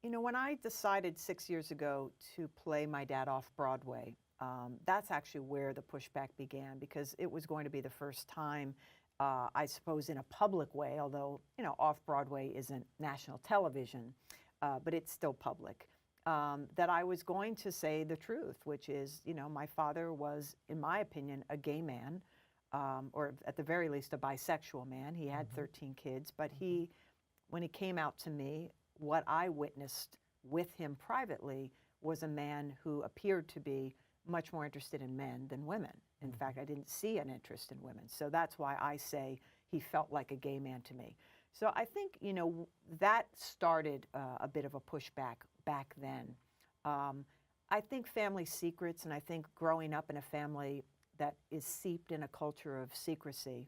You know, when I decided 6 years ago to play my dad off Broadway, that's actually where the pushback began, because it was going to be the first time, I suppose, in a public way, although, you know, off Broadway isn't national television, but it's still public, that I was going to say the truth, which is, you know, my father was, in my opinion, a gay man, or at the very least, a bisexual man. He had 13 kids, but when he came out to me, what I witnessed with him privately was a man who appeared to be much more interested in men than women. In fact, I didn't see an interest in women. So that's why I say he felt like a gay man to me. So I think, you know, that started a bit of a pushback back then. I think family secrets, and I think growing up in a family that is seeped in a culture of secrecy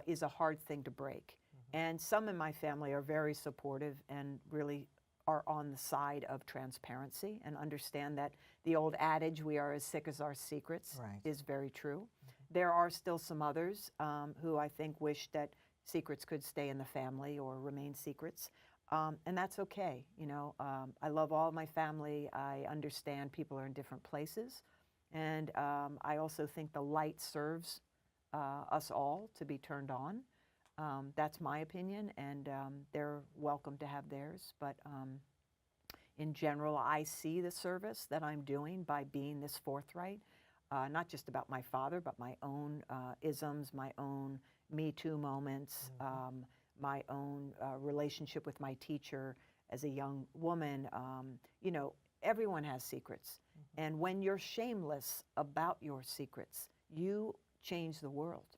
is a hard thing to break. And some in my family are very supportive and really are on the side of transparency and understand that the old adage, we are as sick as our secrets, is very true. There are still some others who I think wish that secrets could stay in the family or remain secrets. And that's okay. You know, I love all of my family. I understand people are in different places. And I also think the light serves us all to be turned on. That's my opinion, and they're welcome to have theirs. But in general, I see the service that I'm doing by being this forthright, not just about my father, but my own isms, my own Me Too moments, my own relationship with my teacher as a young woman. You know, everyone has secrets. And when you're shameless about your secrets, you change the world.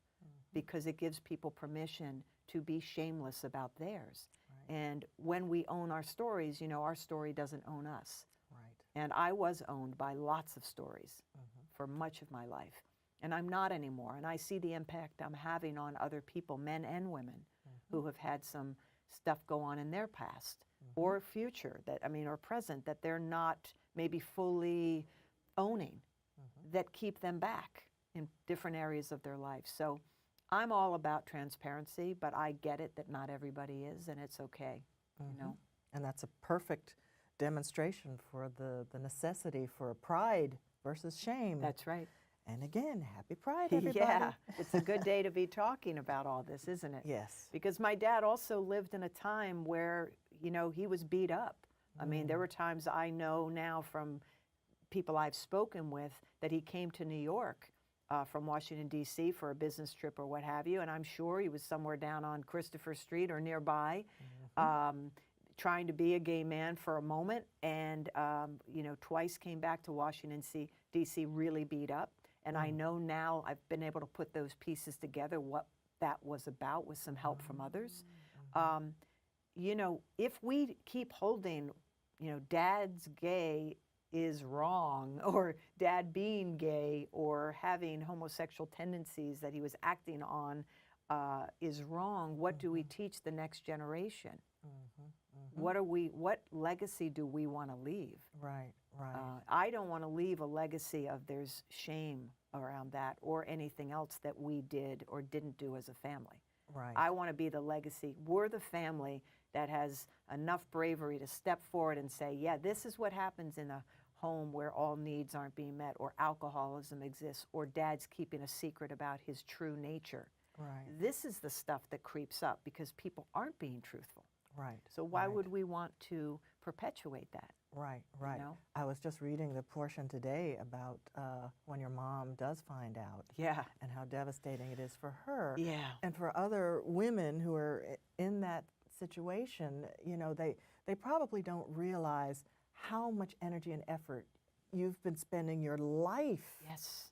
Because it gives people permission to be shameless about theirs. And when we own our stories, you know, our story doesn't own us. And I was owned by lots of stories for much of my life. And I'm not anymore. And I see the impact I'm having on other people, men and women, who have had some stuff go on in their past or future, or present, that they're not maybe fully owning, that keep them back in different areas of their life. So I'm all about transparency, but I get it that not everybody is, and it's okay, you know. And that's a perfect demonstration for the necessity for pride versus shame. That's right. And again, happy Pride, everybody. Yeah, it's a good day to be talking about all this, isn't it? Yes. Because my dad also lived in a time where, you know, he was beat up. I mean, there were times I know now from people I've spoken with that he came to New York from Washington, D.C. for a business trip or what have you, and I'm sure he was somewhere down on Christopher Street or nearby, trying to be a gay man for a moment, and you know, twice came back to Washington, D.C. really beat up, and I know now I've been able to put those pieces together, what that was about, with some help from others. You know, if we keep holding, you know, dad's gay is wrong, or dad being gay or having homosexual tendencies that he was acting on is wrong, what do we teach the next generation? What legacy do we want to leave? Right. I don't want to leave a legacy of there's shame around that or anything else that we did or didn't do as a family. I want to be the legacy. We're the family that has enough bravery to step forward and say, yeah, this is what happens in a home where all needs aren't being met, or alcoholism exists, or dad's keeping a secret about his true nature. This is the stuff that creeps up because people aren't being truthful. So why would we want to perpetuate that? You know? I was just reading the portion today about when your mom does find out. And how devastating it is for her. And for other women who are in that situation, you know, they probably don't realize how much energy and effort you've been spending your life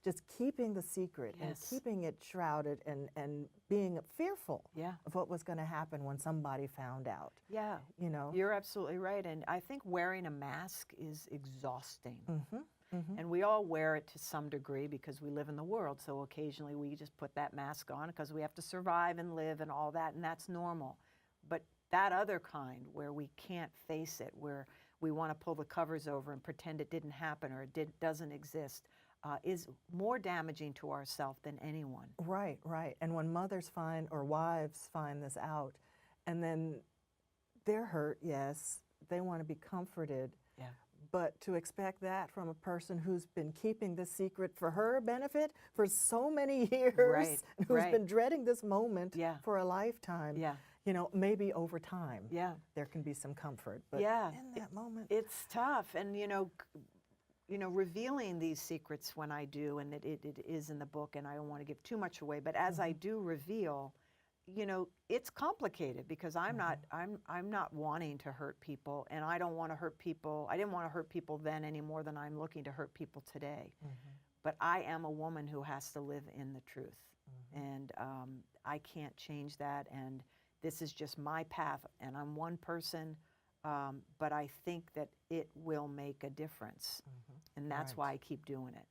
just keeping the secret and keeping it shrouded and being fearful of what was going to happen when somebody found out. You know? You're absolutely right. And I think wearing a mask is exhausting. And we all wear it to some degree because we live in the world. So occasionally we just put that mask on because we have to survive and live and all that, and that's normal. But that other kind where we can't face it, where we want to pull the covers over and pretend it didn't happen or it doesn't exist, is more damaging to ourselves than anyone. And when mothers find, or wives find this out, and then they're hurt, yes, they want to be comforted. Yeah. But to expect that from a person who's been keeping this secret for her benefit for so many years, Right, and who's right. been dreading this moment Yeah. for a lifetime, Yeah. you know, maybe over time Yeah. there can be some comfort. But Yeah. in that moment, It's tough. And, you know, revealing these secrets when I do, and it is in the book, and I don't want to give too much away, but as I do reveal, you know, it's complicated because I'm not wanting to hurt people, and I don't want to hurt people. I didn't want to hurt people then any more than I'm looking to hurt people today. But I am a woman who has to live in the truth, and I can't change that, and this is just my path, and I'm one person, but I think that it will make a difference, and that's why I keep doing it.